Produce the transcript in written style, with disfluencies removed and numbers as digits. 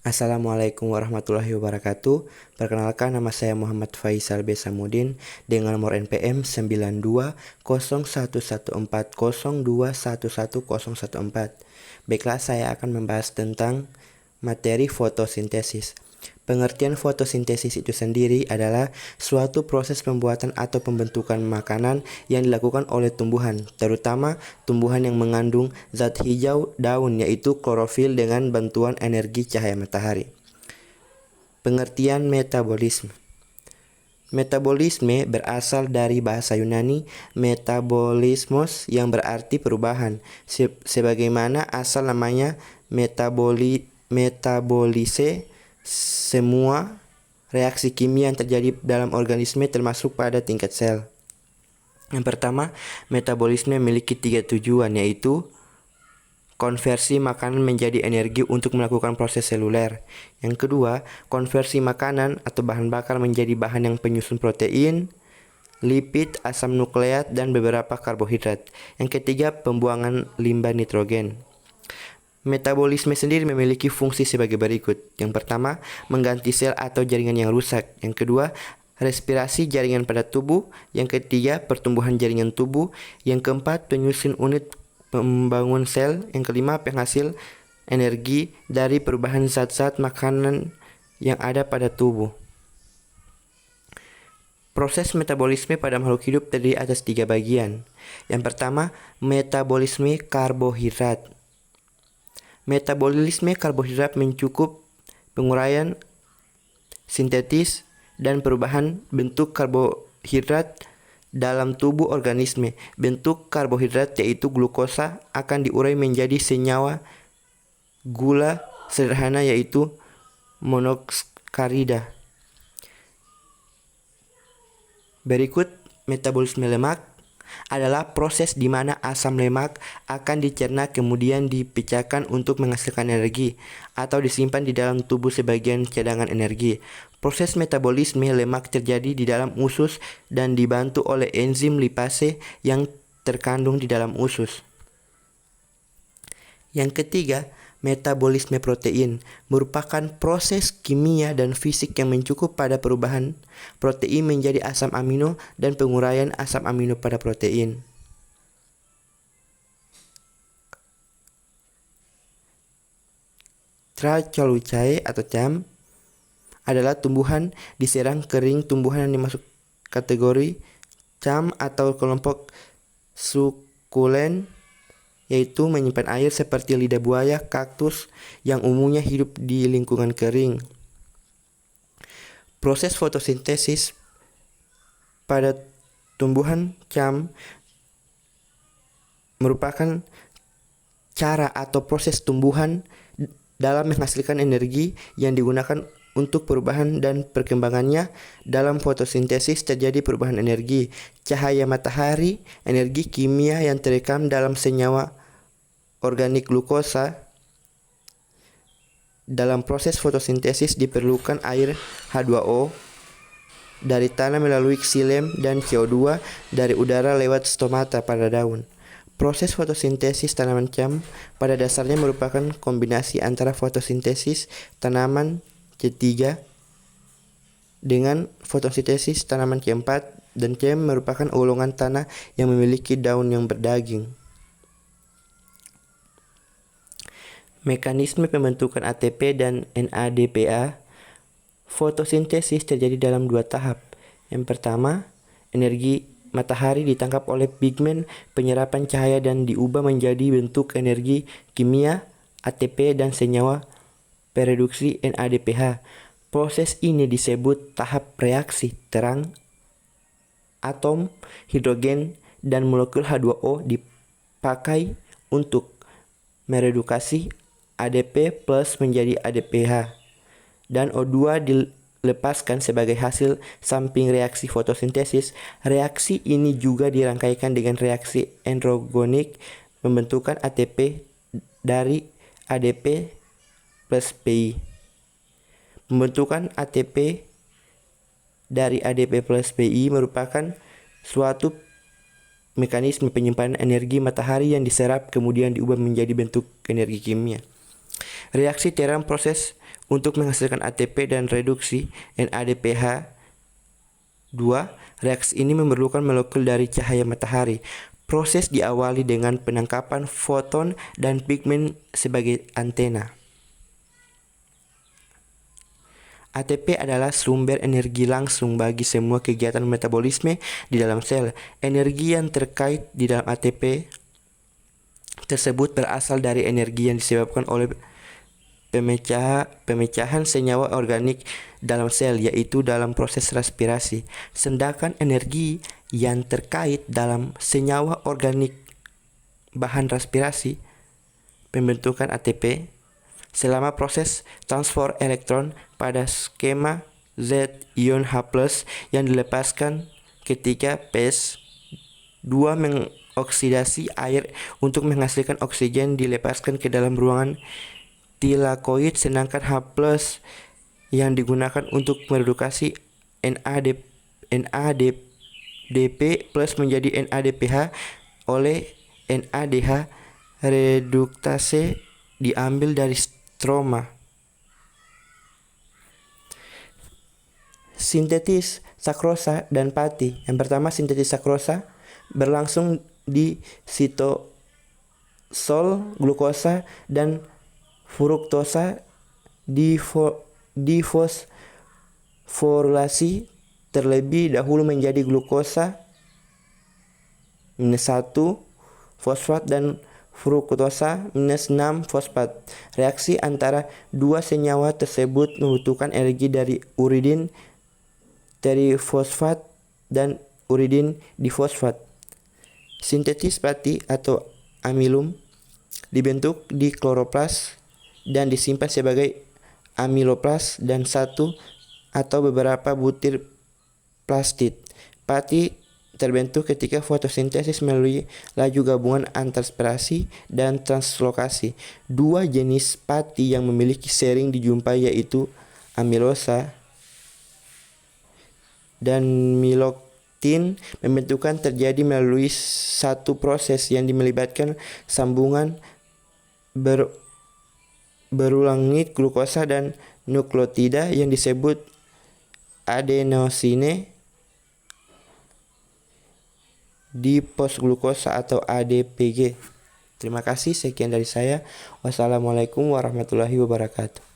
Assalamualaikum warahmatullahi wabarakatuh. Perkenalkan, nama saya Muhammad Faisal Besamudin dengan nomor NPM 920114021114. Baiklah, saya akan membahas tentang materi fotosintesis. Pengertian fotosintesis itu sendiri adalah suatu proses pembuatan atau pembentukan makanan yang dilakukan oleh tumbuhan, terutama tumbuhan yang mengandung zat hijau daun yaitu klorofil dengan bantuan energi cahaya matahari. Pengertian metabolisme. Metabolisme berasal dari bahasa Yunani metabolismos yang berarti perubahan, sebagaimana asal namanya metabolise. Semua reaksi kimia yang terjadi dalam organisme termasuk pada tingkat sel. Yang pertama, metabolisme memiliki 3 tujuan, yaitu konversi makanan menjadi energi untuk melakukan proses seluler. Yang kedua, konversi makanan atau bahan bakar menjadi bahan yang penyusun protein, lipid, asam nukleat, dan beberapa karbohidrat. Yang ketiga, pembuangan limbah nitrogen. Metabolisme sendiri memiliki fungsi sebagai berikut. Yang pertama, mengganti sel atau jaringan yang rusak. Yang kedua, respirasi jaringan pada tubuh. Yang ketiga, pertumbuhan jaringan tubuh. Yang keempat, penyusun unit pembangun sel. Yang kelima, penghasil energi dari perubahan zat-zat makanan yang ada pada tubuh. Proses metabolisme pada makhluk hidup terdiri atas 3 bagian. Yang pertama, metabolisme karbohidrat. Metabolisme karbohidrat mencakup penguraian, sintetis, dan perubahan bentuk karbohidrat dalam tubuh organisme. Bentuk karbohidrat yaitu glukosa akan diurai menjadi senyawa gula sederhana yaitu monosakarida. Berikut metabolisme lemak adalah proses di mana asam lemak akan dicerna kemudian dipecahkan untuk menghasilkan energi atau disimpan di dalam tubuh sebagai cadangan energi. Proses metabolisme lemak terjadi di dalam usus dan dibantu oleh enzim lipase yang terkandung di dalam usus. Yang ketiga, metabolisme protein merupakan proses kimia dan fisik yang mencakup pada perubahan protein menjadi asam amino dan penguraian asam amino pada protein. Tracolucae atau CAM adalah tumbuhan di serang kering. Tumbuhan yang dimasuk kategori CAM atau kelompok sukulen, yaitu menyimpan air seperti lidah buaya, kaktus yang umumnya hidup di lingkungan kering. Proses fotosintesis pada tumbuhan CAM merupakan cara atau proses tumbuhan dalam menghasilkan energi yang digunakan untuk perubahan dan perkembangannya. Dalam fotosintesis terjadi perubahan energi cahaya matahari, energi kimia yang terekam dalam senyawa organik glukosa. Dalam proses fotosintesis diperlukan air H2O dari tanah melalui xilem dan CO2 dari udara lewat stomata pada daun. Proses fotosintesis tanaman CAM pada dasarnya merupakan kombinasi antara fotosintesis tanaman C3 dengan fotosintesis tanaman C4, dan CAM merupakan golongan tanah yang memiliki daun yang berdaging. Mekanisme pembentukan ATP dan NADPA. Fotosintesis terjadi dalam 2 tahap. Yang pertama, energi matahari ditangkap oleh pigmen penyerapan cahaya dan diubah menjadi bentuk energi kimia ATP dan senyawa pereduksi NADPH. Proses ini disebut tahap reaksi terang. Atom hidrogen dan molekul H2O dipakai untuk meredukasi ADP plus menjadi ADPH, dan O2 dilepaskan sebagai hasil samping reaksi fotosintesis. Reaksi ini juga dirangkaikan dengan reaksi endrogenik pembentukan ATP dari ADP plus PI. Pembentukan ATP dari ADP plus PI merupakan suatu mekanisme penyimpanan energi matahari yang diserap kemudian diubah menjadi bentuk energi kimia. Reaksi terang proses untuk menghasilkan ATP dan reduksi NADPH 2, reaksi ini memerlukan molekul dari cahaya matahari. Proses diawali dengan penangkapan foton dan pigmen sebagai antena. ATP adalah sumber energi langsung bagi semua kegiatan metabolisme di dalam sel. Energi yang terkait di dalam ATP tersebut berasal dari energi yang disebabkan oleh pemecahan senyawa organik dalam sel, yaitu dalam proses respirasi. Sedangkan energi yang terkait dalam senyawa organik bahan respirasi, pembentukan ATP, selama proses transfer elektron pada skema Z ion H+ yang dilepaskan ketika PS2 mengoksidasi air untuk menghasilkan oksigen dilepaskan ke dalam ruangan tilakoid, sedangkan H+ yang digunakan untuk mereduksi NADP+ menjadi NADPH oleh NADH. Reduktase diambil dari stroma. Sintetis sakrosa dan pati. Yang pertama, sintetis sakrosa berlangsung di sitosol glukosa dan fruktosa difosforylasi terlebih dahulu menjadi glukosa -1 fosfat dan fruktosa -6 fosfat. Reaksi antara dua senyawa tersebut membutuhkan energi dari uridin trifosfat dan uridin difosfat. Sintetis pati atau amilum dibentuk di kloroplas dan disimpan sebagai amiloplas dan satu atau beberapa butir plastid. Pati terbentuk ketika fotosintesis melalui laju gabungan antarspirasi dan translokasi. Dua jenis pati yang memiliki sering dijumpai yaitu amilosa dan miloktin. Pembentukan terjadi melalui satu proses yang melibatkan sambungan berulangi glukosa dan nukleotida yang disebut adenosine diphosglukosa atau ADPG. Terima kasih, sekian dari saya. Wassalamualaikum warahmatullahi wabarakatuh.